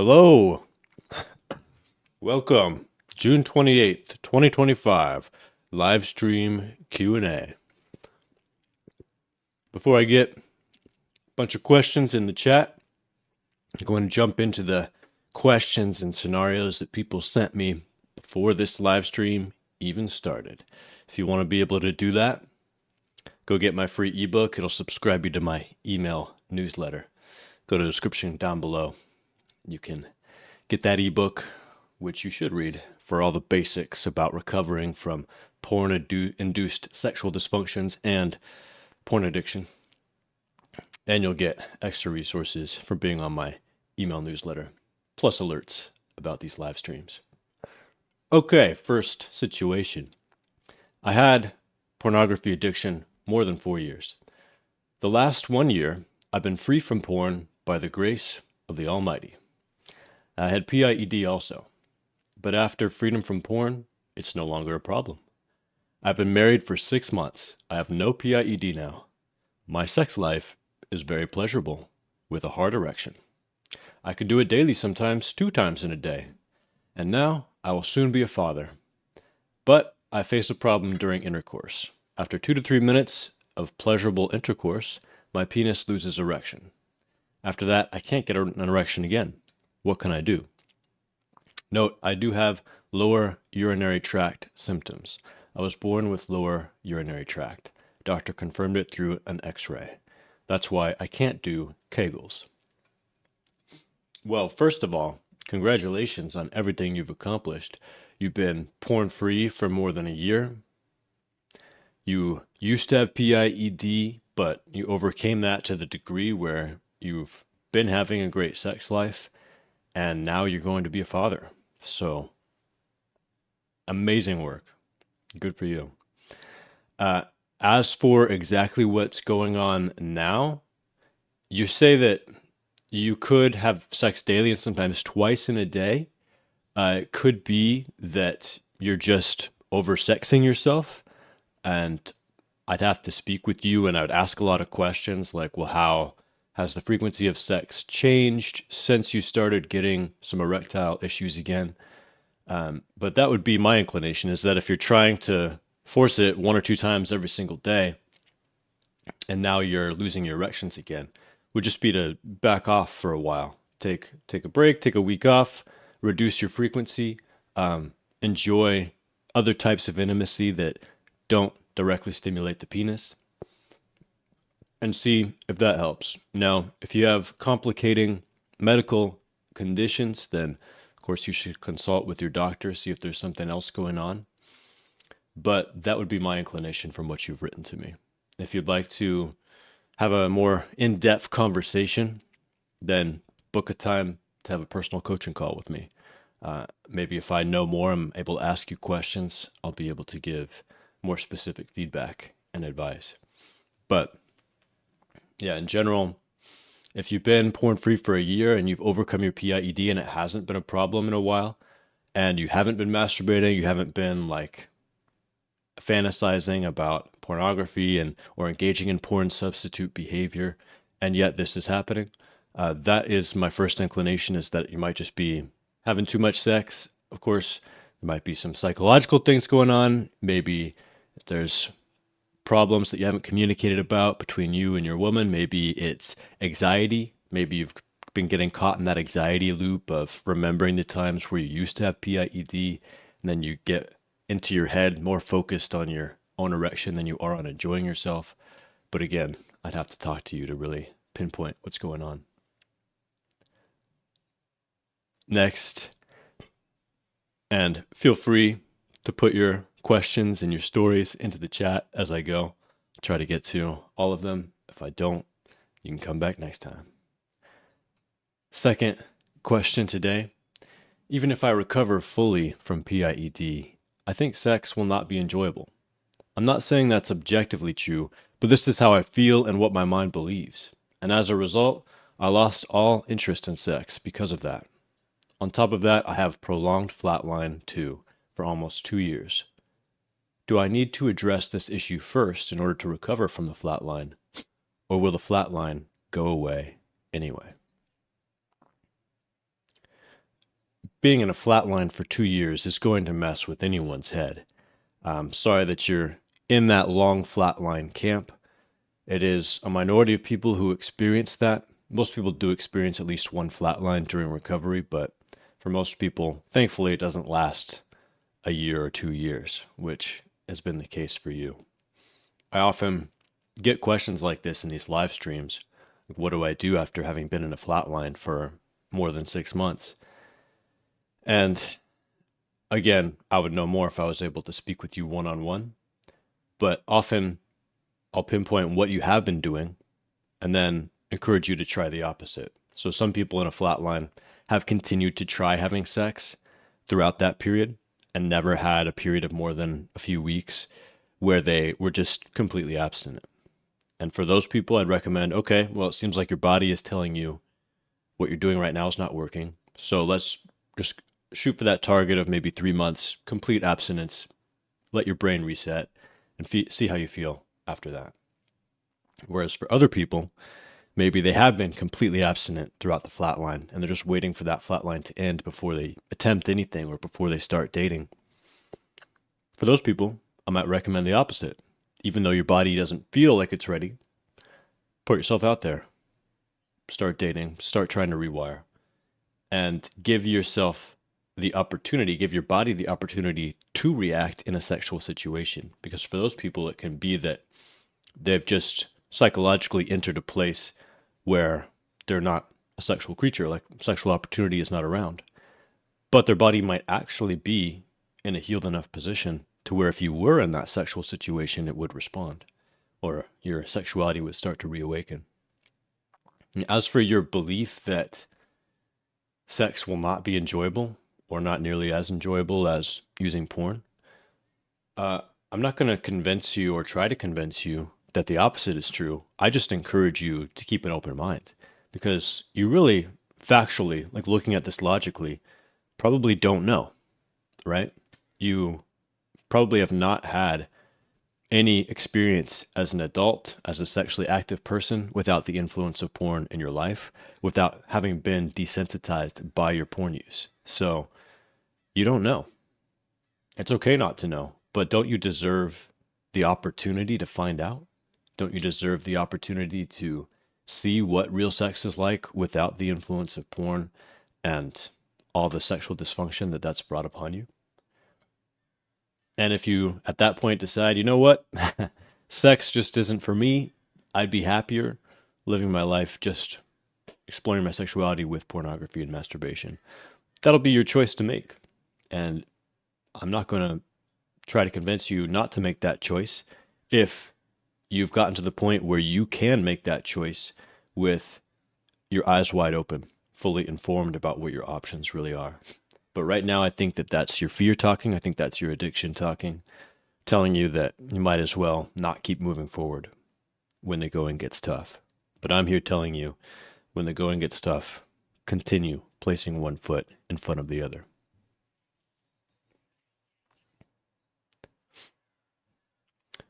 Hello, welcome. June 28th, 2025, live stream Q&A. Before I get a bunch of questions in the chat, I'm going to jump into the questions and scenarios that people sent me before this live stream even started. If you want to be able to do that, go get my free ebook. It'll subscribe you to my email newsletter. Go to the description down below. You can get that ebook, which you should read, for all the basics about recovering from porn-induced sexual dysfunctions and porn addiction. And you'll get extra resources for being on my email newsletter, plus alerts about these live streams. Okay, first situation. I had pornography addiction more than 4 years. The last 1 year, I've been free from porn by the grace of the Almighty. I had PIED also, but after freedom from porn, it's no longer a problem. I've been married for 6 months. I have no PIED now. My sex life is very pleasurable, with a hard erection. I could do it daily, sometimes 2 times in a day. And now, I will soon be a father. But I face a problem during intercourse. After 2 to 3 minutes of pleasurable intercourse, my penis loses erection. After that, I can't get an erection again. What can I do? Note, I do have lower urinary tract symptoms. I was born with lower urinary tract. Doctor confirmed it through an x-ray. That's why I can't do Kegels. Well, first of all, congratulations on everything you've accomplished. You've been porn-free for more than a year. You used to have PIED, but you overcame that to the degree where you've been having a great sex life, and now you're going to be a father. So, amazing work. Good for you. As for exactly what's going on now, you say that you could have sex daily and sometimes twice in a day. It could be that you're just oversexing yourself, and I'd have to speak with you and I would ask a lot of questions like, well, how has the frequency of sex changed since you started getting some erectile issues again? But that would be my inclination, is that if you're trying to force it 1 or 2 times every single day, and now you're losing your erections again, would just be to back off for a while. Take a break, take a week off, reduce your frequency, enjoy other types of intimacy that don't directly stimulate the penis, and see if that helps. Now, if you have complicating medical conditions, then of course you should consult with your doctor, see if there's something else going on. But that would be my inclination from what you've written to me. If you'd like to have a more in-depth conversation, then book a time to have a personal coaching call with me. Maybe if I know more, I'm able to ask you questions, I'll be able to give more specific feedback and advice. But yeah, in general, if you've been porn-free for a year and you've overcome your PIED and it hasn't been a problem in a while, and you haven't been masturbating, you haven't been like fantasizing about pornography and or engaging in porn substitute behavior, and yet this is happening, that is my first inclination, is that you might just be having too much sex. Of course, there might be some psychological things going on. Maybe there's problems that you haven't communicated about between you and your woman. Maybe it's anxiety. Maybe you've been getting caught in that anxiety loop of remembering the times where you used to have PIED, and then you get into your head more focused on your own erection than you are on enjoying yourself. But again, I'd have to talk to you to really pinpoint what's going on. Next, and feel free to put your questions and your stories into the chat as I go. I'll try to get to all of them. If I don't, you can come back next time. Second question today. Even if I recover fully from PIED, I think sex will not be enjoyable. I'm not saying that's objectively true, but this is how I feel and what my mind believes. And as a result, I lost all interest in sex because of that. On top of that, I have prolonged flatline too for almost 2 years. Do I need to address this issue first in order to recover from the flatline, or will the flatline go away anyway? being in a flatline for 2 years is going to mess with anyone's head. I'm sorry that you're in that long flatline camp. It is a minority of people who experience that. Most people do experience at least one flatline during recovery, but for most people, thankfully, it doesn't last a year or 2 years, which has been the case for you. I often get questions like this in these live streams. What do I do after having been in a flatline for more than 6 months? And again, I would know more if I was able to speak with you one-on-one, but often I'll pinpoint what you have been doing and then encourage you to try the opposite. So some people in a flatline have continued to try having sex throughout that period and never had a period of more than a few weeks where they were just completely abstinent. And for those people, I'd recommend, okay, well, it seems like your body is telling you what you're doing right now is not working. So let's just shoot for that target of maybe 3 months, complete abstinence, let your brain reset, and see how you feel after that. Whereas for other people, maybe they have been completely abstinent throughout the flatline, and they're just waiting for that flatline to end before they attempt anything or before they start dating. For those people, I might recommend the opposite. Even though your body doesn't feel like it's ready, put yourself out there. Start dating, start trying to rewire, and give yourself the opportunity, give your body the opportunity to react in a sexual situation. Because for those people, it can be that they've just psychologically entered a place where they're not a sexual creature, like sexual opportunity is not around. But their body might actually be in a healed enough position to where if you were in that sexual situation, it would respond, or your sexuality would start to reawaken. And as for your belief that sex will not be enjoyable or not nearly as enjoyable as using porn, I'm not going to convince you or try to convince you that the opposite is true. I just encourage you to keep an open mind, because you really factually, like looking at this logically, probably don't know, right? You probably have not had any experience as an adult, as a sexually active person, without the influence of porn in your life, without having been desensitized by your porn use. So you don't know. It's okay not to know, but don't you deserve the opportunity to find out? Don't you deserve the opportunity to see what real sex is like without the influence of porn and all the sexual dysfunction that that's brought upon you? And if you, at that point, decide, you know what, sex just isn't for me, I'd be happier living my life just exploring my sexuality with pornography and masturbation, that'll be your choice to make. And I'm not going to try to convince you not to make that choice if you've gotten to the point where you can make that choice with your eyes wide open, fully informed about what your options really are. But right now, I think that that's your fear talking. I think that's your addiction talking, telling you that you might as well not keep moving forward when the going gets tough. But I'm here telling you, when the going gets tough, continue placing one foot in front of the other.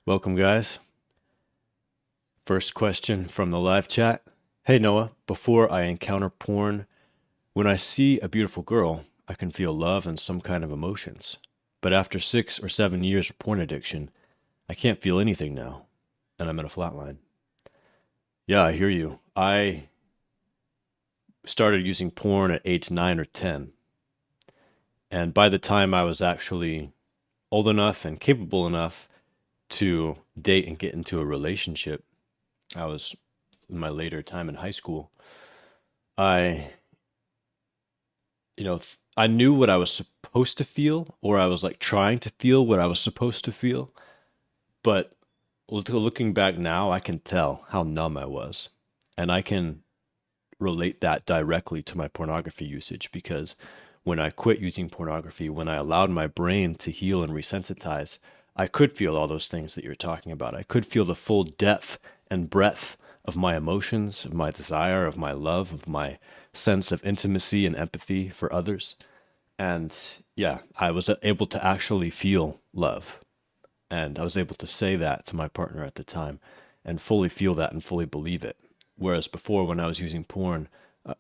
Welcome, guys. First question from the live chat. Hey, Noah, before I encounter porn, when I see a beautiful girl, I can feel love and some kind of emotions. But after 6 or 7 years of porn addiction, I can't feel anything now, and I'm in a flatline. Yeah, I hear you. I started using porn at age 9 or 10. And by the time I was actually old enough and capable enough to date and get into a relationship, I was in my later time in high school, I knew what I was supposed to feel, or I was like trying to feel what I was supposed to feel. But looking back now, I can tell how numb I was. And I can relate that directly to my pornography usage, because when I quit using pornography, when I allowed my brain to heal and resensitize, I could feel all those things that you're talking about. I could feel the full depth and breadth of my emotions, of my desire, of my love, of my sense of intimacy and empathy for others. And yeah, I was able to actually feel love. And I was able to say that to my partner at the time and fully feel that and fully believe it. Whereas before, when I was using porn,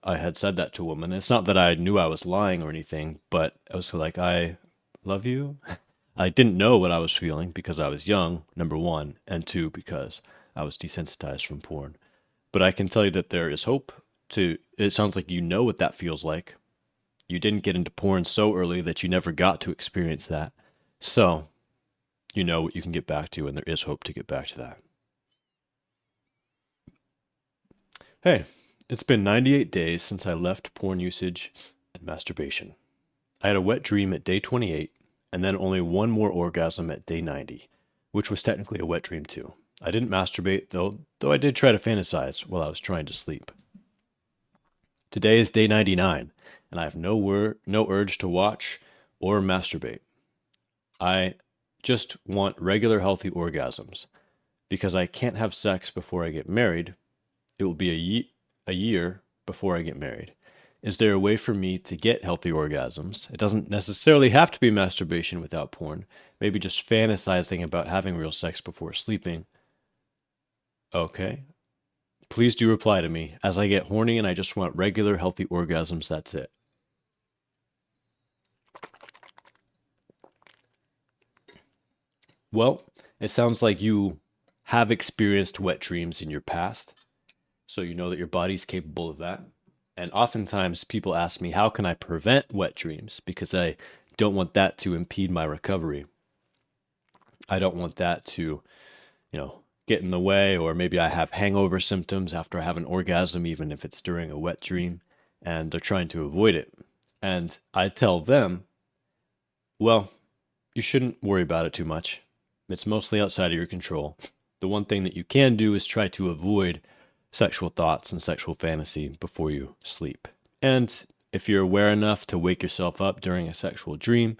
I had said that to a woman. It's not that I knew I was lying or anything, but I was like, I love you. I didn't know what I was feeling because I was young, number one, and two, because I was desensitized from porn. But I can tell you that there is hope to, it sounds like you know what that feels like. You didn't get into porn so early that you never got to experience that. So, you know what you can get back to, and there is hope to get back to that. Hey, it's been 98 days since I left porn usage and masturbation. I had a wet dream at day 28, and then only one more orgasm at day 90, which was technically a wet dream too. I didn't masturbate, though I did try to fantasize while I was trying to sleep. Today is day 99, and I have no urge to watch or masturbate. I just want regular healthy orgasms. Because I can't have sex before I get married, it will be a year before I get married. Is there a way for me to get healthy orgasms? It doesn't necessarily have to be masturbation without porn. Maybe just fantasizing about having real sex before sleeping. Okay. Please do reply to me, as I get horny and I just want regular healthy orgasms, that's it. Well, it sounds like you have experienced wet dreams in your past, so you know that your body's capable of that. And oftentimes people ask me, how can I prevent wet dreams? Because I don't want that to impede my recovery. I don't want that to, get in the way, or maybe I have hangover symptoms after I have an orgasm, even if it's during a wet dream, and they're trying to avoid it. And I tell them, well, you shouldn't worry about it too much. It's mostly outside of your control. The one thing that you can do is try to avoid sexual thoughts and sexual fantasy before you sleep. And if you're aware enough to wake yourself up during a sexual dream,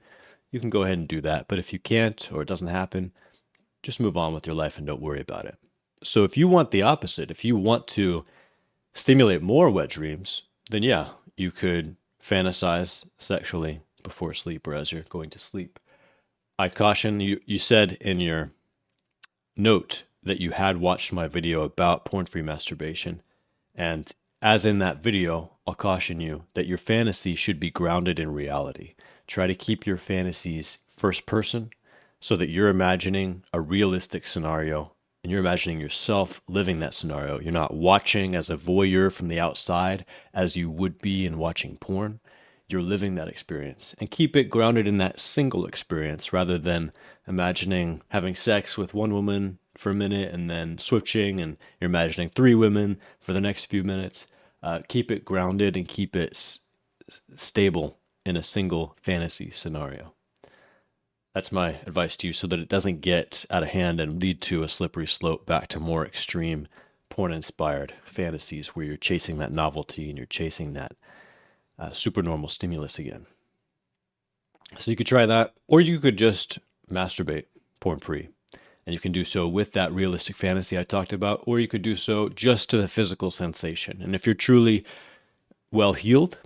you can go ahead and do that. But if you can't, or it doesn't happen, just move on with your life and don't worry about it. So if you want the opposite, if you want to stimulate more wet dreams, then yeah, you could fantasize sexually before sleep or as you're going to sleep. I caution you, you said in your note that you had watched my video about porn-free masturbation. And as in that video, I'll caution you that your fantasy should be grounded in reality. Try to keep your fantasies first person so that you're imagining a realistic scenario and you're imagining yourself living that scenario. You're not watching as a voyeur from the outside as you would be in watching porn. You're living that experience, and keep it grounded in that single experience rather than imagining having sex with one woman for a minute and then switching and you're imagining three women for the next few minutes. Keep it grounded and keep it stable in a single fantasy scenario. That's my advice to you, so that it doesn't get out of hand and lead to a slippery slope back to more extreme porn-inspired fantasies where you're chasing that novelty and you're chasing that supernormal stimulus again. So you could try that, or you could just masturbate porn-free. And you can do so with that realistic fantasy I talked about, or you could do so just to the physical sensation. And if you're truly well-healed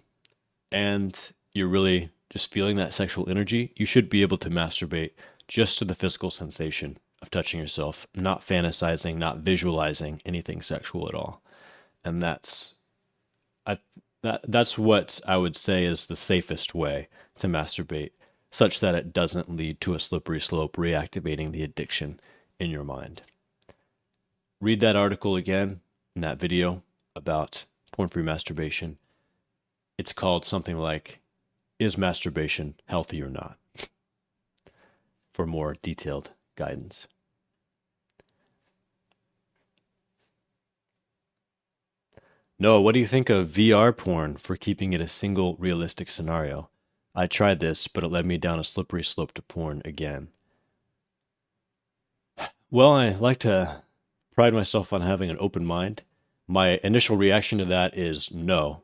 and you're really just feeling that sexual energy, you should be able to masturbate just to the physical sensation of touching yourself, not fantasizing, not visualizing anything sexual at all. And that's what I would say is the safest way to masturbate, such that it doesn't lead to a slippery slope, reactivating the addiction in your mind. Read that article again in that video about porn-free masturbation. It's called something like, "Is masturbation healthy or not?" for more detailed guidance. Noah, what do you think of VR porn for keeping it a single realistic scenario? I tried this, but it led me down a slippery slope to porn again. Well, I like to pride myself on having an open mind. My initial reaction to that is no.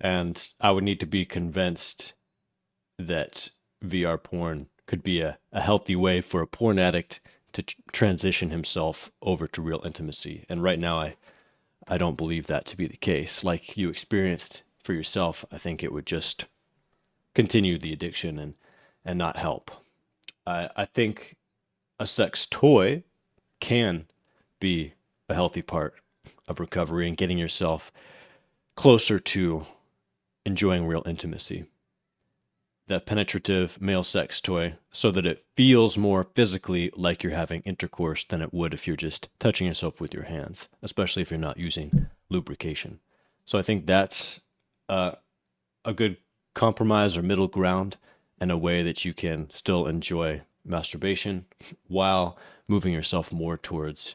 And I would need to be convinced that VR porn could be a healthy way for a porn addict to transition himself over to real intimacy. And right now, I don't believe that to be the case. Like you experienced for yourself, I think it would just continue the addiction and not help. I think a sex toy can be a healthy part of recovery and getting yourself closer to enjoying real intimacy, that penetrative male sex toy, so that it feels more physically like you're having intercourse than it would if you're just touching yourself with your hands, especially if you're not using lubrication. So I think that's a good compromise or middle ground, and a way that you can still enjoy masturbation while moving yourself more towards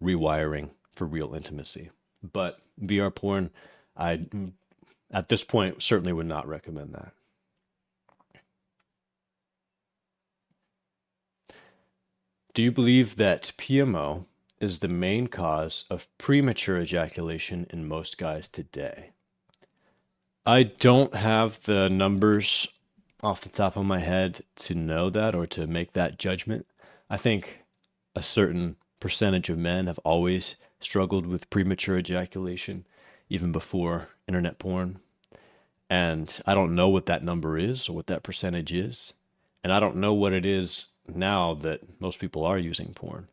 rewiring for real intimacy. But VR porn, I, at this point, certainly would not recommend that. Do you believe that PMO is the main cause of premature ejaculation in most guys today? I don't have the numbers off the top of my head to know that or to make that judgment. I think a certain percentage of men have always struggled with premature ejaculation, even before internet porn. And I don't know what that number is or what that percentage is. And I don't know what it is now that most people are using porn.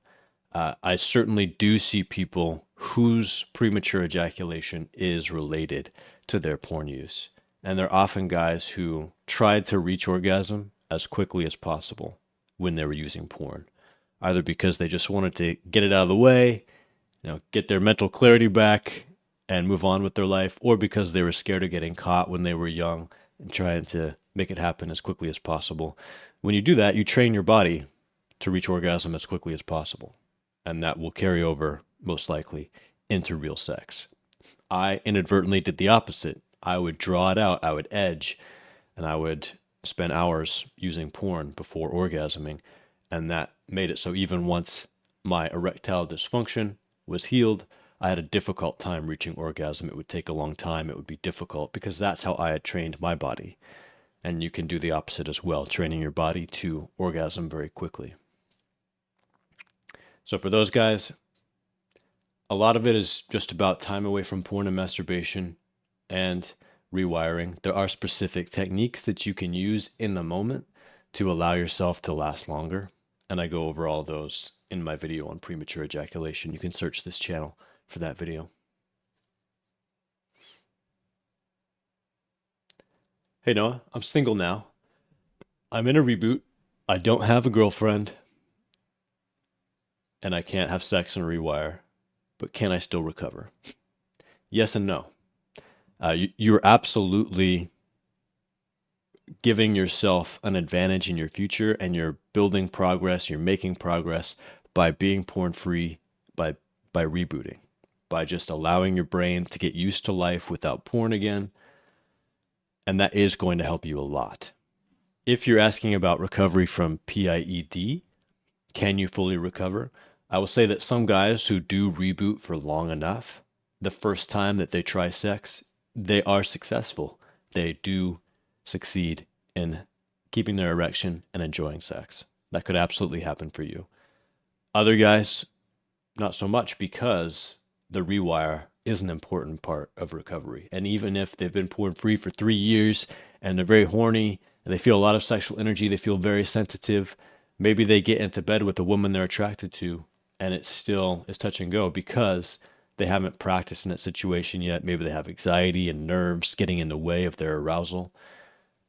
I certainly do see people whose premature ejaculation is related to their porn use. And they're often guys who tried to reach orgasm as quickly as possible when they were using porn, either because they just wanted to get it out of the way, get their mental clarity back and move on with their life, or because they were scared of getting caught when they were young and trying to make it happen as quickly as possible. When you do that, you train your body to reach orgasm as quickly as possible, and that will carry over, most likely, into real sex. I inadvertently did the opposite. I would draw it out, I would edge, and I would spend hours using porn before orgasming, and that made it so even once my erectile dysfunction was healed, I had a difficult time reaching orgasm. It would take a long time. It would be difficult because that's how I had trained my body. And you can do the opposite as well, training your body to orgasm very quickly. So for those guys, a lot of it is just about time away from porn and masturbation and rewiring. There are specific techniques that you can use in the moment to allow yourself to last longer. And I go over all those in my video on premature ejaculation. You can search this channel for that video. Hey Noah, I'm single now. I'm in a reboot. I don't have a girlfriend. And I can't have sex and rewire. But can I still recover? Yes and no. You're absolutely giving yourself an advantage in your future, and you're building progress, you're making progress by being porn-free, by rebooting, by just allowing your brain to get used to life without porn again. And that is going to help you a lot. If you're asking about recovery from PIED, can you fully recover? I will say that some guys who do reboot for long enough, the first time that they try sex, they are successful. They do succeed in keeping their erection and enjoying sex. That could absolutely happen for you. Other guys, not so much, because the rewire is an important part of recovery. And even if they've been porn free for 3 years and they're very horny and they feel a lot of sexual energy, they feel very sensitive, maybe they get into bed with a woman they're attracted to and it still is touch and go because they haven't practiced in that situation yet. Maybe they have anxiety and nerves getting in the way of their arousal.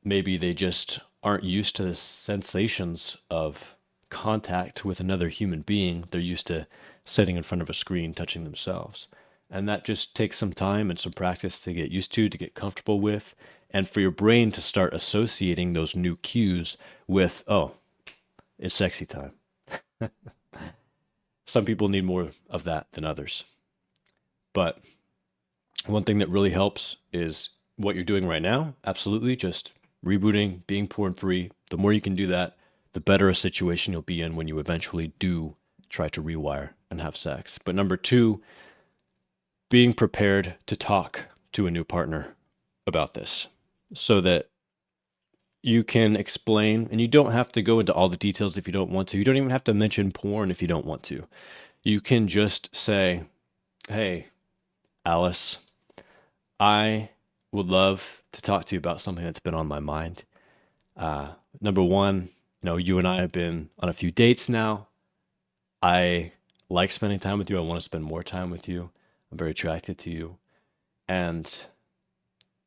Maybe they just aren't used to the sensations of contact with another human being. They're used to sitting in front of a screen, touching themselves. And that just takes some time and some practice to get used to get comfortable with, and for your brain to start associating those new cues with, oh, it's sexy time. Some people need more of that than others. But one thing that really helps is what you're doing right now. Absolutely, just rebooting, being porn-free. The more you can do that, the better a situation you'll be in when you eventually do try to rewire and have sex. But number 2, being prepared to talk to a new partner about this so that you can explain, and you don't have to go into all the details if you don't want to. You don't even have to mention porn if you don't want to. You can just say, hey, Alice, I would love to talk to you about something that's been on my mind. Number 1, you and I have been on a few dates now. I like spending time with you. I want to spend more time with you. I'm very attracted to you. And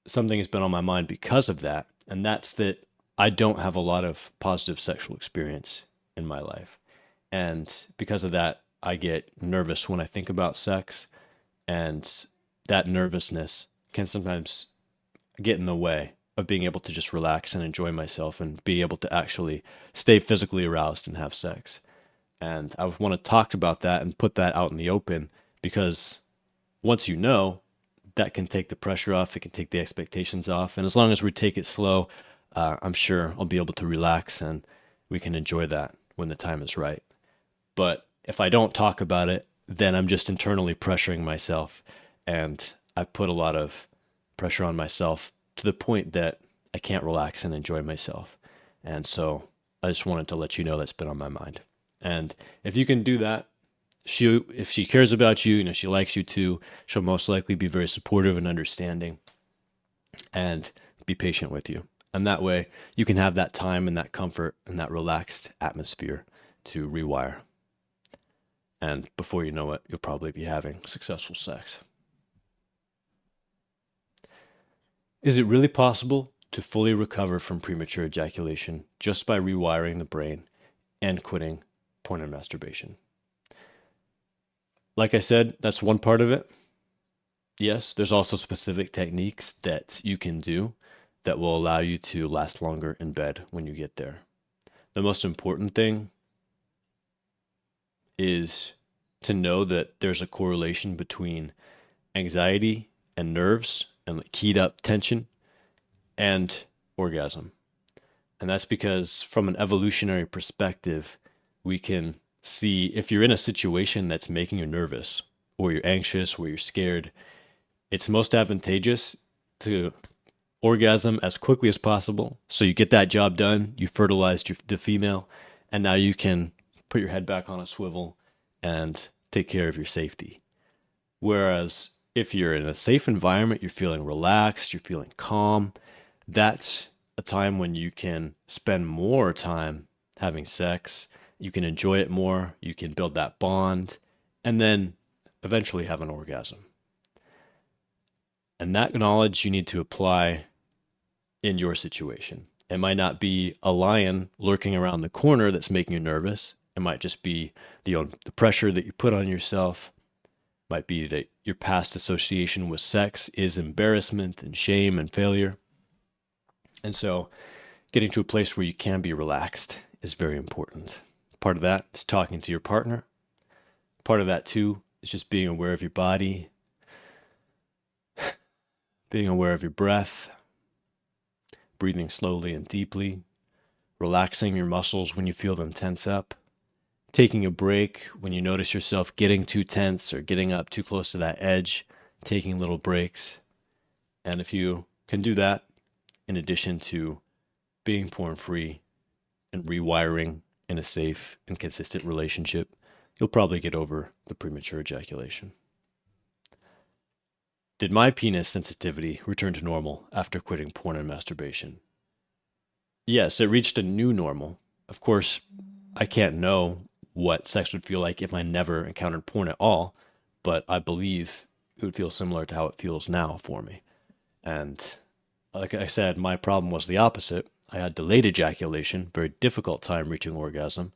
something has been on my mind because of that, and that's that I don't have a lot of positive sexual experience in my life. And because of that, I get nervous when I think about sex, and that nervousness can sometimes get in the way of being able to just relax and enjoy myself and be able to actually stay physically aroused and have sex. And I want to talk about that and put that out in the open because once you know, that can take the pressure off, it can take the expectations off. And as long as we take it slow, I'm sure I'll be able to relax and we can enjoy that when the time is right. But if I don't talk about it, then I'm just internally pressuring myself. And I put a lot of pressure on myself to the point that I can't relax and enjoy myself. And so I just wanted to let you know that's been on my mind. And if you can do that, if she cares about you, she likes you too, she'll most likely be very supportive and understanding and be patient with you. And that way you can have that time and that comfort and that relaxed atmosphere to rewire. And before you know it, you'll probably be having successful sex. Is it really possible to fully recover from premature ejaculation just by rewiring the brain and quitting porn and masturbation? Like I said, that's one part of it. Yes, there's also specific techniques that you can do that will allow you to last longer in bed when you get there. The most important thing is to know that there's a correlation between anxiety and nerves and keyed up tension and orgasm. And that's because from an evolutionary perspective, we can see if you're in a situation that's making you nervous or you're anxious or you're scared, it's most advantageous to orgasm as quickly as possible. So you get that job done, you fertilized the female, and now you can put your head back on a swivel and take care of your safety. Whereas if you're in a safe environment, you're feeling relaxed, you're feeling calm, that's a time when you can spend more time having sex, you can enjoy it more, you can build that bond, and then eventually have an orgasm. And that knowledge you need to apply in your situation. It might not be a lion lurking around the corner that's making you nervous. It might just be the pressure that you put on yourself. It might be that your past association with sex is embarrassment and shame and failure. And so getting to a place where you can be relaxed is very important. Part of that is talking to your partner. Part of that too is just being aware of your body, being aware of your breath, breathing slowly and deeply, relaxing your muscles when you feel them tense up, taking a break when you notice yourself getting too tense or getting up too close to that edge, taking little breaks. And if you can do that, in addition to being porn-free and rewiring in a safe and consistent relationship, you'll probably get over the premature ejaculation. Did my penis sensitivity return to normal after quitting porn and masturbation? Yes, it reached a new normal. Of course, I can't know what sex would feel like if I never encountered porn at all, but I believe it would feel similar to how it feels now for me. And like I said, my problem was the opposite. I had delayed ejaculation, very difficult time reaching orgasm,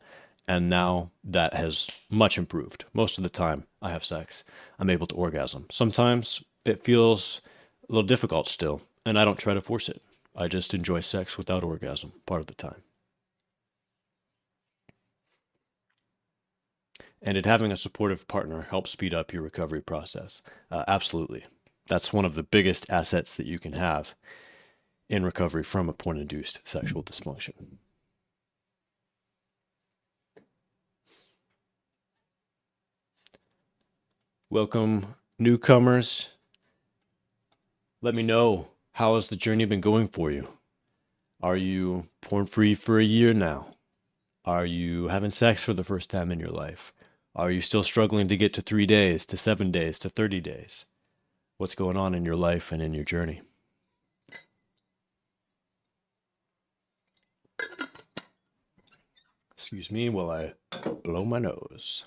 and now that has much improved. Most of the time I have sex, I'm able to orgasm. Sometimes it feels a little difficult still, and I don't try to force it. I just enjoy sex without orgasm part of the time. And it having a supportive partner helps speed up your recovery process. Absolutely. That's one of the biggest assets that you can have in recovery from a porn-induced sexual dysfunction. Welcome, newcomers. Let me know, how has the journey been going for you? Are you porn-free for a year now? Are you having sex for the first time in your life? Are you still struggling to get to 3 days, to 7 days, to 30 days? What's going on in your life and in your journey? Excuse me while I blow my nose.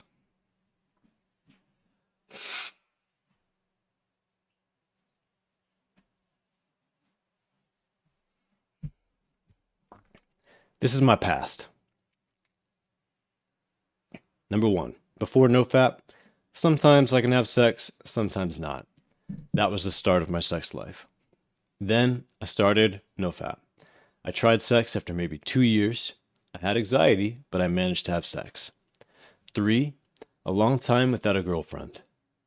This is my past. Number one, before NoFap, sometimes I can have sex, sometimes not. That was the start of my sex life. Then I started NoFap. I tried sex after maybe 2 years. I had anxiety, but I managed to have sex. 3, a long time without a girlfriend.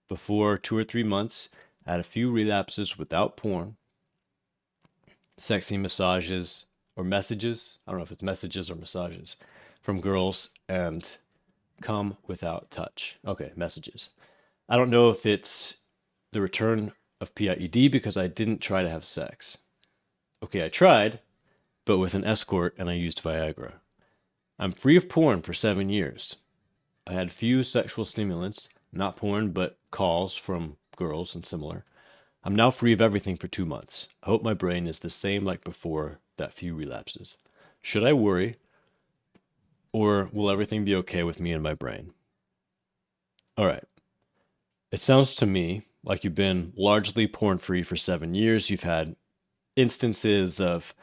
Before 2 or 3 months, I had a few relapses without porn, sexy massages or messages. I don't know if it's messages or massages from girls, and come without touch. Okay, messages. I don't know if it's the return of PIED because I didn't try to have sex. Okay, I tried, but with an escort, and I used Viagra. I'm free of porn for 7 years. I had few sexual stimulants, not porn, but calls from girls and similar. I'm now free of everything for 2 months. I hope my brain is the same like before that few relapses. Should I worry, or will everything be okay with me and my brain? All right. It sounds to me like you've been largely porn-free for 7 years. You've had instances of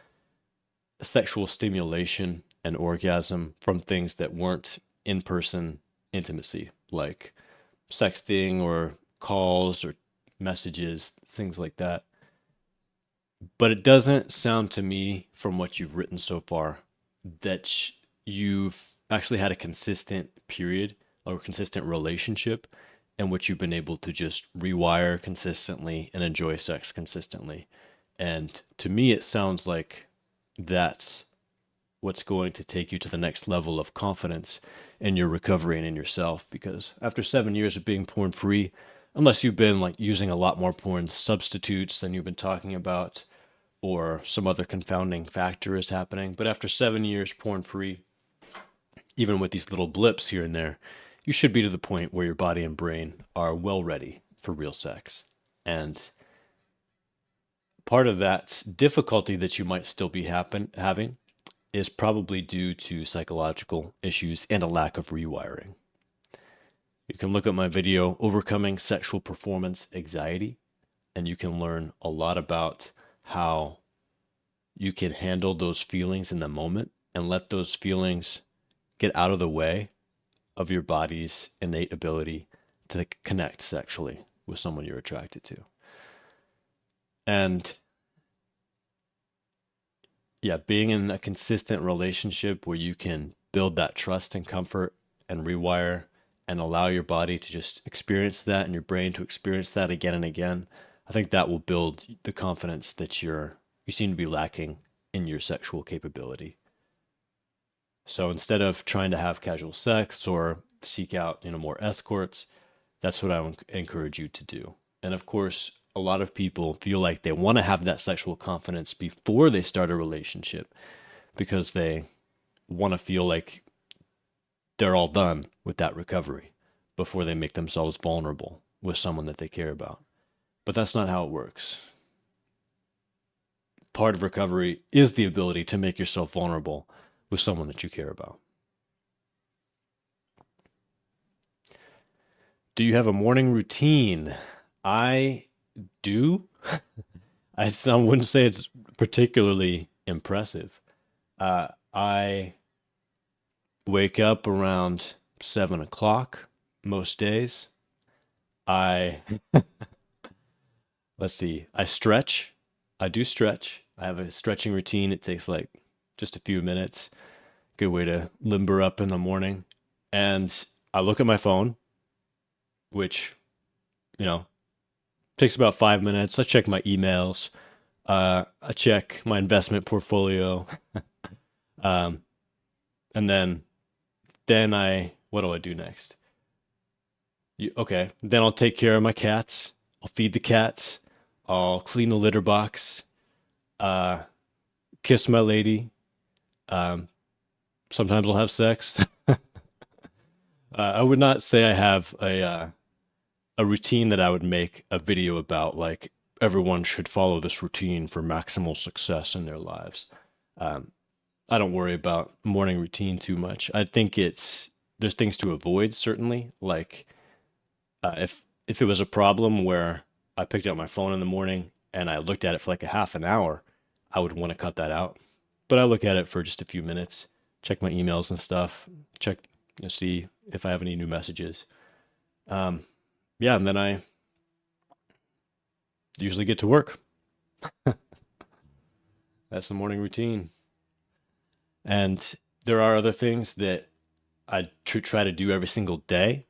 sexual stimulation and orgasm from things that weren't in-person intimacy, like sexting or calls or messages, things like that. But it doesn't sound to me, from what you've written so far, that you've actually had a consistent period or consistent relationship in which you've been able to just rewire consistently and enjoy sex consistently. And to me, it sounds like that's what's going to take you to the next level of confidence in your recovery and in yourself. Because after 7 years of being porn free, unless you've been like using a lot more porn substitutes than you've been talking about, or some other confounding factor is happening, but after 7 years porn free, even with these little blips here and there, you should be to the point where your body and brain are well ready for real sex. And part of that difficulty that you might still be having is probably due to psychological issues and a lack of rewiring. You can look at my video, Overcoming Sexual Performance Anxiety, and you can learn a lot about how you can handle those feelings in the moment and let those feelings get out of the way of your body's innate ability to connect sexually with someone you're attracted to. And yeah, being in a consistent relationship where you can build that trust and comfort and rewire and allow your body to just experience that and your brain to experience that again and again, I think that will build the confidence that you seem to be lacking in your sexual capability. So instead of trying to have casual sex or seek out, more escorts, that's what I would encourage you to do. And of course, a lot of people feel like they want to have that sexual confidence before they start a relationship because they want to feel like they're all done with that recovery before they make themselves vulnerable with someone that they care about. But that's not how it works. Part of recovery is the ability to make yourself vulnerable with someone that you care about. Do you have a morning routine? I do. I wouldn't say it's particularly impressive. I wake up around 7 o'clock most days. Let's see, I stretch. I do stretch. I have a stretching routine. It takes like just a few minutes. Good way to limber up in the morning. And I look at my phone, which, takes about 5 minutes. I check my emails. I check my investment portfolio. And then what do I do next? Then I'll take care of my cats. I'll feed the cats. I'll clean the litter box. Kiss my lady. Sometimes I'll have sex. I would not say I have a routine that I would make a video about, like everyone should follow this routine for maximal success in their lives. I don't worry about morning routine too much. I think there's things to avoid, certainly. Like if it was a problem where I picked up my phone in the morning and I looked at it for like a half an hour, I would want to cut that out but I look at it for just a few minutes, check my emails and stuff, check, see if I have any new messages. Um, yeah, and then I usually get to work. That's the morning routine. And there are other things that I try to do every single day,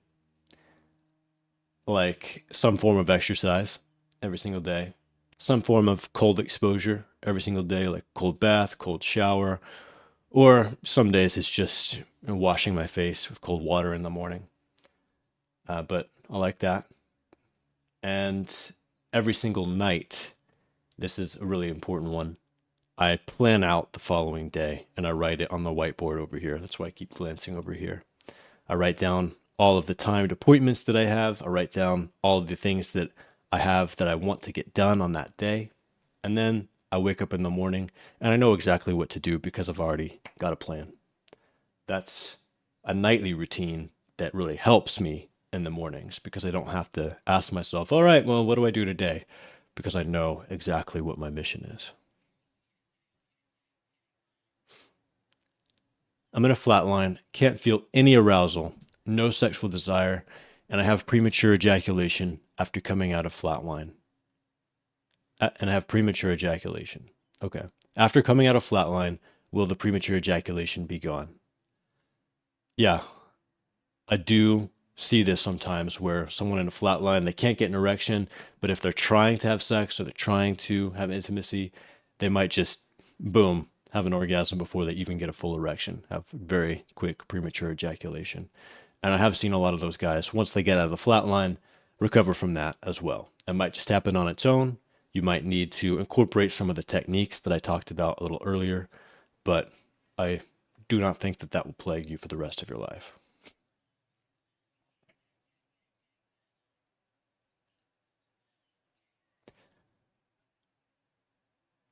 like some form of exercise every single day, some form of cold exposure every single day, like cold bath, cold shower, or some days it's just washing my face with cold water in the morning. But I like that. And every single night, this is a really important one. I plan out the following day and I write it on the whiteboard over here. That's why I keep glancing over here. I write down all of the timed appointments that I have. I write down all of the things that I have that I want to get done on that day. And then I wake up in the morning and I know exactly what to do because I've already got a plan. That's a nightly routine that really helps me in the mornings because I don't have to ask myself, all right, well, what do I do today? Because I know exactly what my mission is. I'm in a flat line, can't feel any arousal, no sexual desire, and I have premature ejaculation after coming out of flatline. And I have premature ejaculation. Okay. After coming out of flatline, will the premature ejaculation be gone? Yeah, I do see this sometimes where someone in a flatline, they can't get an erection, but if they're trying to have sex or they're trying to have intimacy, they might just, boom, have an orgasm before they even get a full erection, have very quick premature ejaculation. And I have seen a lot of those guys, once they get out of the flat line, recover from that as well. It might just happen on its own. You might need to incorporate some of the techniques that I talked about a little earlier, but I do not think that that will plague you for the rest of your life.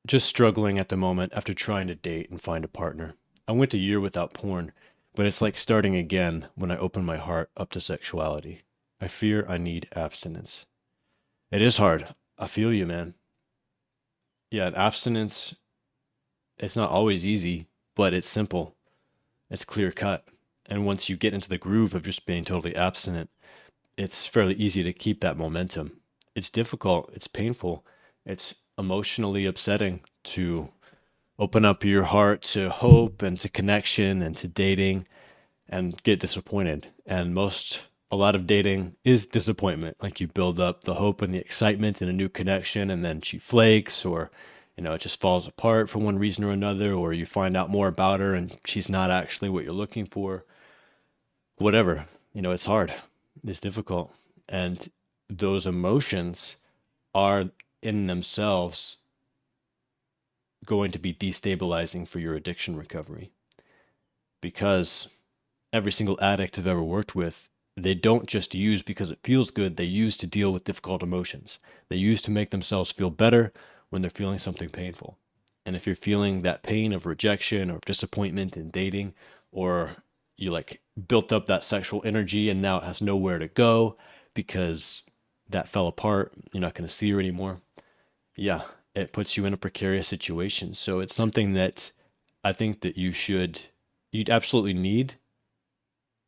Just struggling at the moment after trying to date and find a partner. I went a year without porn, but it's like starting again when I open my heart up to sexuality. I fear I need abstinence. It is hard. I feel you, man. Yeah, abstinence, it's not always easy, but it's simple. It's clear cut. And once you get into the groove of just being totally abstinent, it's fairly easy to keep that momentum. It's difficult, it's painful, it's emotionally upsetting to open up your heart to hope and to connection and to dating and get disappointed. And a lot of dating is disappointment. Like you build up the hope and the excitement in a new connection, and then she flakes, or, it just falls apart for one reason or another, or you find out more about her and she's not actually what you're looking for. Whatever, it's hard, it's difficult. And those emotions are in themselves going to be destabilizing for your addiction recovery, because every single addict I've ever worked with, they don't just use because it feels good, they use to deal with difficult emotions. They use to make themselves feel better when they're feeling something painful. And if you're feeling that pain of rejection or disappointment in dating, or you like built up that sexual energy and now it has nowhere to go because that fell apart, you're not going to see her anymore. Yeah, it puts you in a precarious situation. So it's something that I think that you'd absolutely need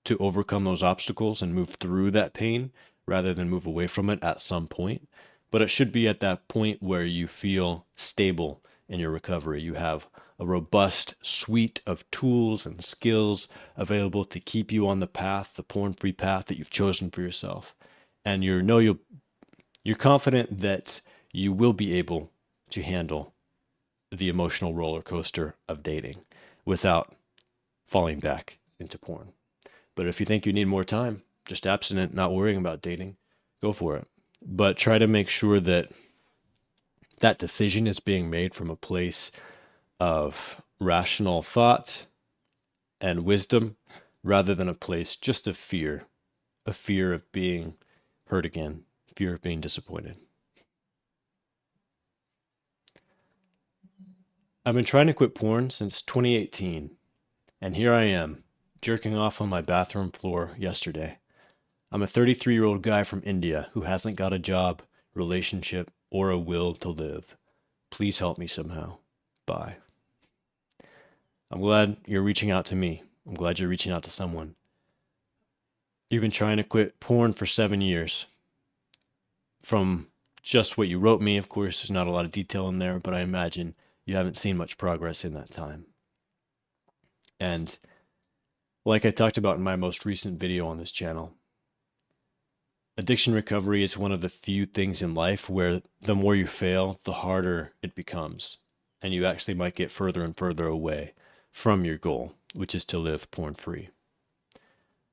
to overcome those obstacles and move through that pain rather than move away from it at some point. But it should be at that point where you feel stable in your recovery. You have a robust suite of tools and skills available to keep you on the path, the porn-free path that you've chosen for yourself. And you're confident that you will be able to handle the emotional roller coaster of dating without falling back into porn. But if you think you need more time, just abstinent, not worrying about dating, go for it. But try to make sure that that decision is being made from a place of rational thought and wisdom rather than a place just of fear, a fear of being hurt again, fear of being disappointed. I've been trying to quit porn since 2018, and here I am, jerking off on my bathroom floor yesterday. I'm a 33-year-old guy from India who hasn't got a job, relationship, or a will to live. Please help me somehow. Bye. I'm glad you're reaching out to me. I'm glad you're reaching out to someone. You've been trying to quit porn for 7 years. From just what you wrote me, of course, there's not a lot of detail in there, but I imagine you haven't seen much progress in that time. And like I talked about in my most recent video on this channel, addiction recovery is one of the few things in life where the more you fail, the harder it becomes. And you actually might get further and further away from your goal, which is to live porn-free.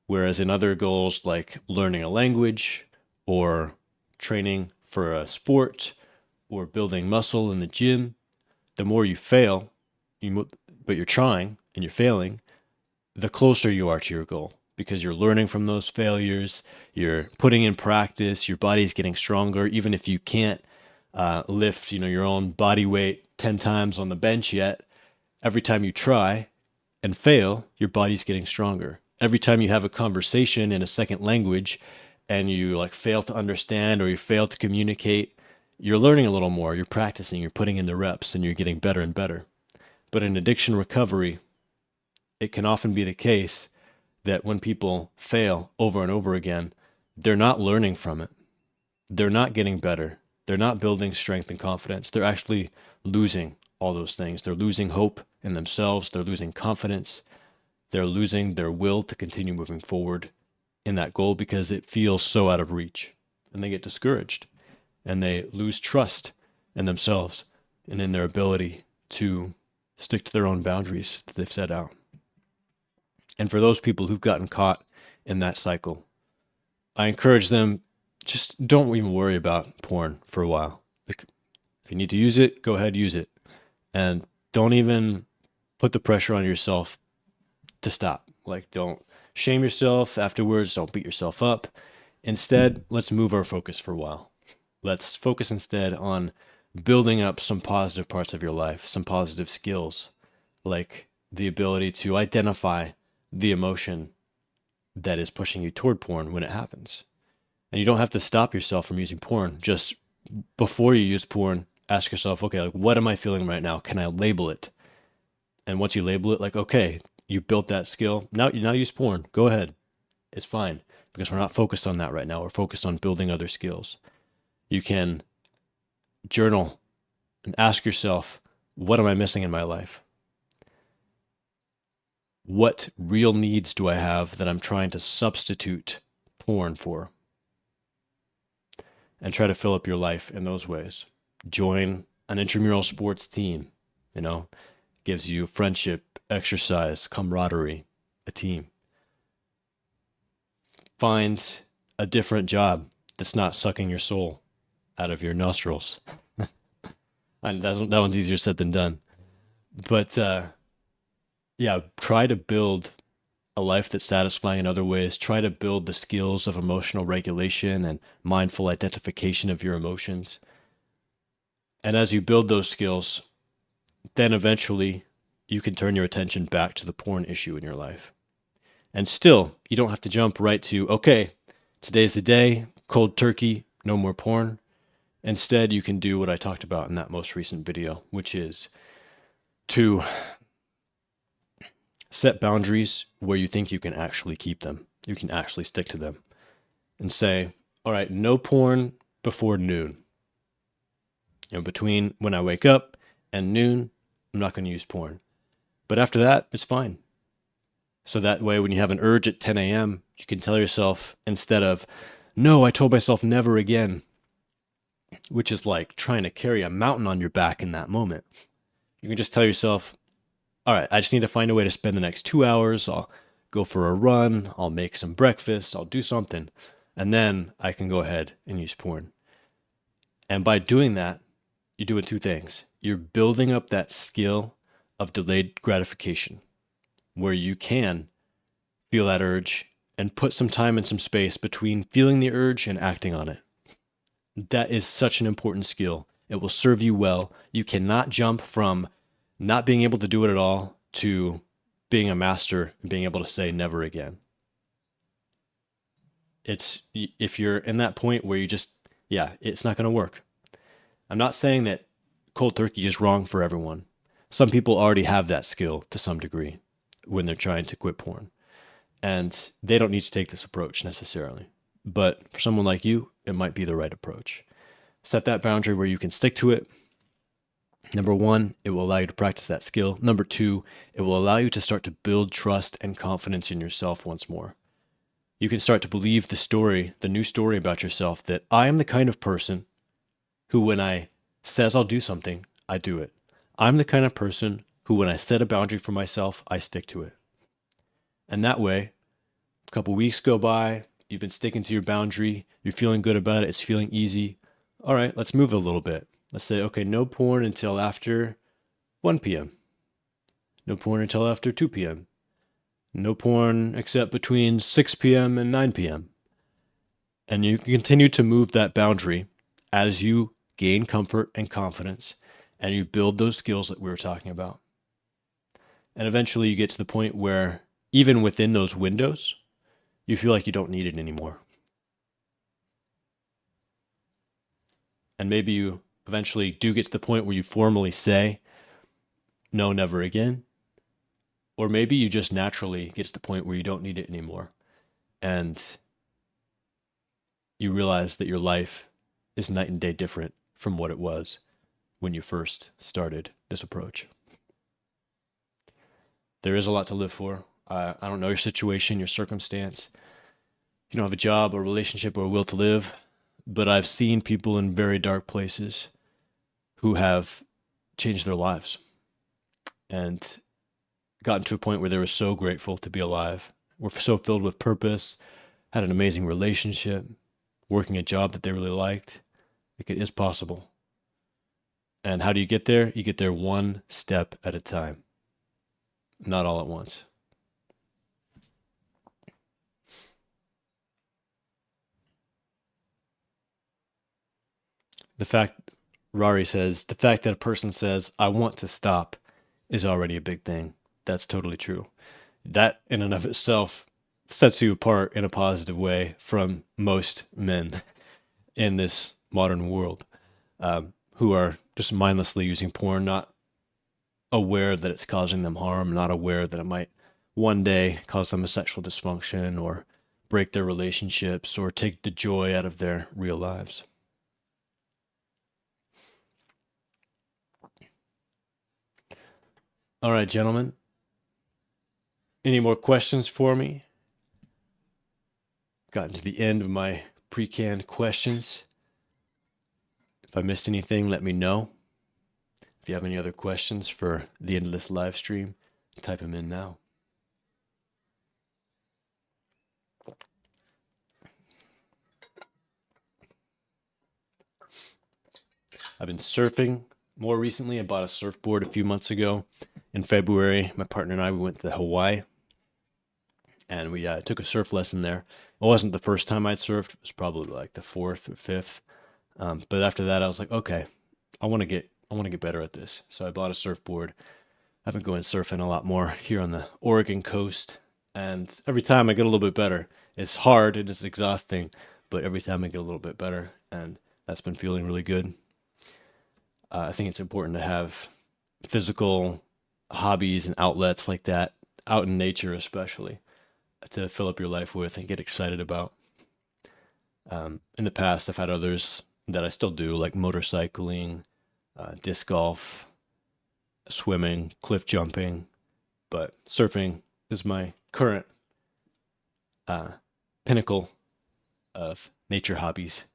Whereas in other goals like learning a language or training for a sport or building muscle in the gym, the more you fail, but you're trying and you're failing, the closer you are to your goal, because you're learning from those failures, you're putting in practice, your body's getting stronger. Even if you can't lift, your own body weight 10 times on the bench yet, every time you try and fail, your body's getting stronger. Every time you have a conversation in a second language and you fail to understand or you fail to communicate, you're learning a little more, you're practicing, you're putting in the reps, and you're getting better and better. But in addiction recovery, it can often be the case that when people fail over and over again, they're not learning from it. They're not getting better. They're not building strength and confidence. They're actually losing all those things. They're losing hope in themselves. They're losing confidence. They're losing their will to continue moving forward in that goal because it feels so out of reach. And they get discouraged. And they lose trust in themselves and in their ability to stick to their own boundaries that they've set out. And for those people who've gotten caught in that cycle, I encourage them, just don't even worry about porn for a while. If you need to use it, go ahead, use it. And don't even put the pressure on yourself to stop. Don't shame yourself afterwards. Don't beat yourself up. Instead, let's move our focus for a while. Let's focus instead on building up some positive parts of your life, some positive skills, like the ability to identify the emotion that is pushing you toward porn when it happens. And you don't have to stop yourself from using porn. Just before you use porn, ask yourself, okay, what am I feeling right now? Can I label it? And once you label it, okay, you built that skill. Now use porn. Go ahead. It's fine, because we're not focused on that right now. We're focused on building other skills. You can journal and ask yourself, what am I missing in my life? What real needs do I have that I'm trying to substitute porn for? And try to fill up your life in those ways. Join an intramural sports team, gives you friendship, exercise, camaraderie, a team. Find a different job that's not sucking your soul out of your nostrils. And that one's easier said than done. But try to build a life that's satisfying in other ways. Try to build the skills of emotional regulation and mindful identification of your emotions. And as you build those skills, then eventually you can turn your attention back to the porn issue in your life. And still, you don't have to jump right to, okay, today's the day, cold turkey, no more porn. Instead, you can do what I talked about in that most recent video, which is to set boundaries where you think you can actually keep them. You can actually stick to them. And say, all right, no porn before noon. Between when I wake up and noon, I'm not going to use porn. But after that, it's fine. So that way, when you have an urge at 10 a.m., you can tell yourself, instead of, no, I told myself never again, which is like trying to carry a mountain on your back in that moment. You can just tell yourself, all right, I just need to find a way to spend the next 2 hours. I'll go for a run. I'll make some breakfast. I'll do something. And then I can go ahead and use porn. And by doing that, you're doing two things. You're building up that skill of delayed gratification, where you can feel that urge and put some time and some space between feeling the urge and acting on it. That is such an important skill. It will serve you well. You cannot jump from not being able to do it at all to being a master and being able to say never again. If you're in that point where it's not going to work. I'm not saying that cold turkey is wrong for everyone, Some people already have that skill to some degree when they're trying to quit porn, and they don't need to take this approach necessarily. But for someone like you, it might be the right approach. Set that boundary where you can stick to it. Number one, it will allow you to practice that skill. Number two, it will allow you to start to build trust and confidence in yourself once more. You can start to believe the new story about yourself, that I am the kind of person who, when I says I'll do something, I do it. I'm the kind of person who, when I set a boundary for myself, I stick to it. And that way, a couple weeks go by, you've been sticking to your boundary, you're feeling good about it, it's feeling easy. All right, let's move a little bit. Let's say, okay, no porn until after 1 p.m. No porn until after 2 p.m. No porn except between 6 p.m. and 9 p.m. And you continue to move that boundary as you gain comfort and confidence and you build those skills that we were talking about. And eventually you get to the point where even within those windows, you feel like you don't need it anymore. And maybe you eventually do get to the point where you formally say, no, never again. Or maybe you just naturally get to the point where you don't need it anymore. And you realize that your life is night and day different from what it was when you first started this approach. There is a lot to live for. I don't know your situation, your circumstance. You don't have a job or relationship or a will to live, but I've seen people in very dark places who have changed their lives and gotten to a point where they were so grateful to be alive, were so filled with purpose, had an amazing relationship, working a job that they really liked. Like, it is possible. And how do you get there? You get there one step at a time, not all at once. Rari says, the fact that a person says, I want to stop is already a big thing. That's totally true. That in and of itself sets you apart in a positive way from most men in this modern world, who are just mindlessly using porn, not aware that it's causing them harm, not aware that it might one day cause them a sexual dysfunction or break their relationships or take the joy out of their real lives. All right, gentlemen. Any more questions for me? Gotten to the end of my pre-canned questions. If I missed anything, let me know. If you have any other questions for the end of this live stream, type them in now. I've been surfing more recently. I bought a surfboard a few months ago. In February, my partner and I, we went to Hawaii, and we took a surf lesson there. It wasn't the first time I'd surfed. It was probably like the fourth or fifth. But after that, I was like, okay, I want to get better at this. So I bought a surfboard. I've been going surfing a lot more here on the Oregon coast, and every time I get a little bit better. It's hard, it is exhausting, but every time I get a little bit better, and that's been feeling really good. I think it's important to have physical hobbies and outlets like that, out in nature especially, to fill up your life with and get excited about. In the past, I've had others that I still do, like motorcycling, disc golf, swimming, cliff jumping, but surfing is my current pinnacle of nature hobbies,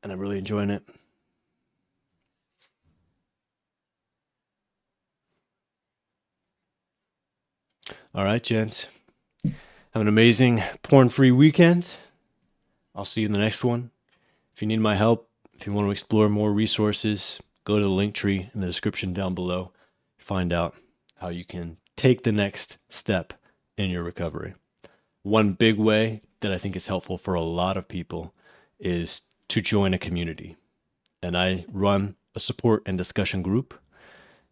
and I'm really enjoying it. All right, gents. Have an amazing porn-free weekend. I'll see you in the next one. If you need my help, if you want to explore more resources, go to the link tree in the description down below. Find out how you can take the next step in your recovery. One big way that I think is helpful for a lot of people is to join a community. And I run a support and discussion group.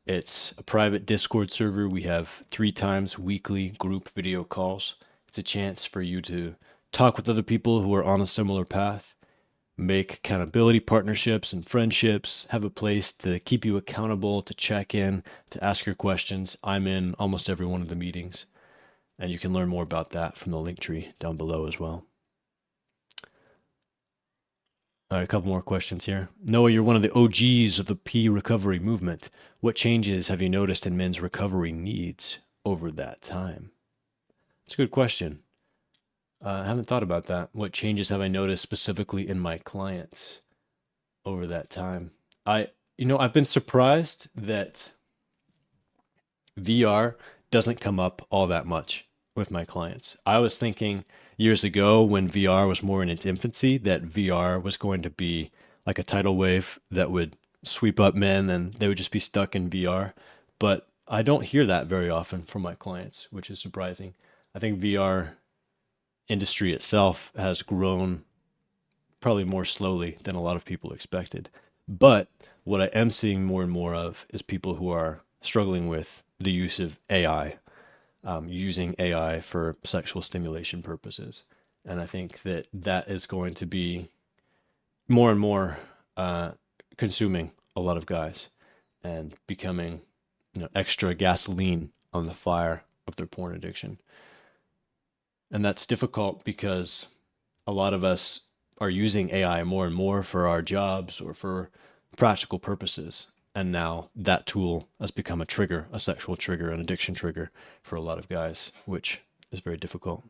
It's a private Discord server. We have 3 times weekly group video calls. It's a chance for you to talk with other people who are on a similar path, make accountability partnerships and friendships, have a place to keep you accountable, to check in, to ask your questions. I'm in almost every one of the meetings, and you can learn more about that from the link tree down below as well. All right, a couple more questions here. Noah, you're one of the OGs of the P recovery movement. What changes have you noticed in men's recovery needs over that time? It's a good question. I haven't thought about that. What changes have I noticed specifically in my clients over that time? I've been surprised that VR doesn't come up all that much with my clients. I was thinking years ago when VR was more in its infancy that VR was going to be like a tidal wave that would sweep up men and they would just be stuck in VR. But I don't hear that very often from my clients, which is surprising. I think VR industry itself has grown probably more slowly than a lot of people expected. But what I am seeing more and more of is people who are struggling with the use of AI, using AI for sexual stimulation purposes. And I think that that is going to be more and more consuming a lot of guys and becoming extra gasoline on the fire of their porn addiction. And that's difficult because a lot of us are using AI more and more for our jobs or for practical purposes. And now that tool has become a trigger, a sexual trigger, an addiction trigger for a lot of guys, which is very difficult.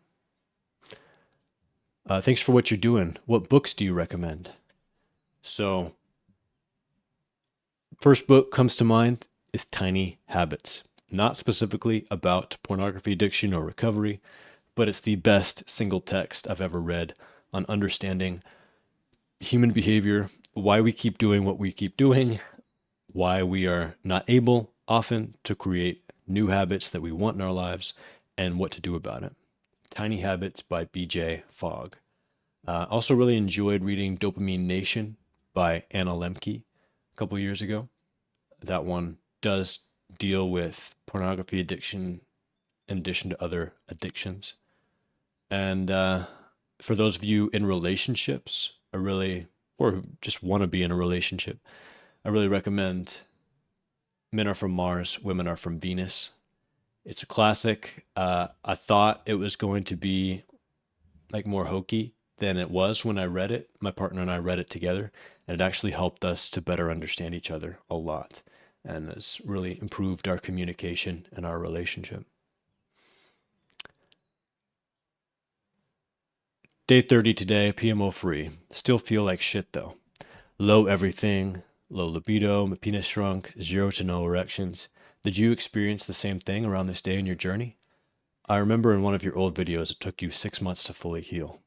Thanks for what you're doing. What books do you recommend? So, first book comes to mind is Tiny Habits. Not specifically about pornography addiction or recovery, but it's the best single text I've ever read on understanding human behavior, why we keep doing what we keep doing, why we are not able often to create new habits that we want in our lives, and what to do about it. Tiny Habits by B.J. Fogg. Also really enjoyed reading Dopamine Nation by Anna Lemke a couple years ago. That one does deal with pornography addiction in addition to other addictions. And for those of you in relationships, or who just want to be in a relationship, I really recommend Men Are From Mars, Women Are From Venus. It's a classic. I thought it was going to be like more hokey than it was when I read it. My partner and I read it together, and it actually helped us to better understand each other a lot and has really improved our communication and our relationship. Day 30 today, PMO free. Still feel like shit though. Low everything, low libido, my penis shrunk, 0 to no erections. Did you experience the same thing around this day in your journey? I remember in one of your old videos, it took you 6 months to fully heal.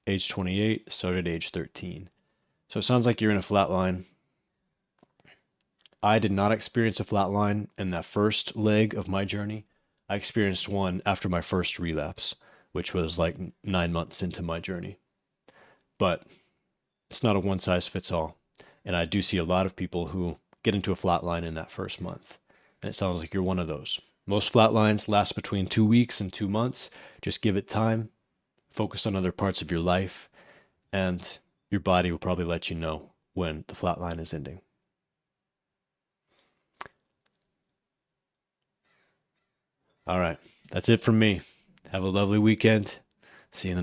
Age 28, started age 13. So it sounds like you're in a flat line. I did not experience a flat line in that first leg of my journey. I experienced one after my first relapse, which was like 9 months into my journey. But it's not a one size fits all. And I do see a lot of people who get into a flat line in that first month. And it sounds like you're one of those. Most flat lines last between 2 weeks and 2 months. Just give it time. Focus on other parts of your life. And your body will probably let you know when the flat line is ending. All right. That's it from me. Have a lovely weekend. See you in the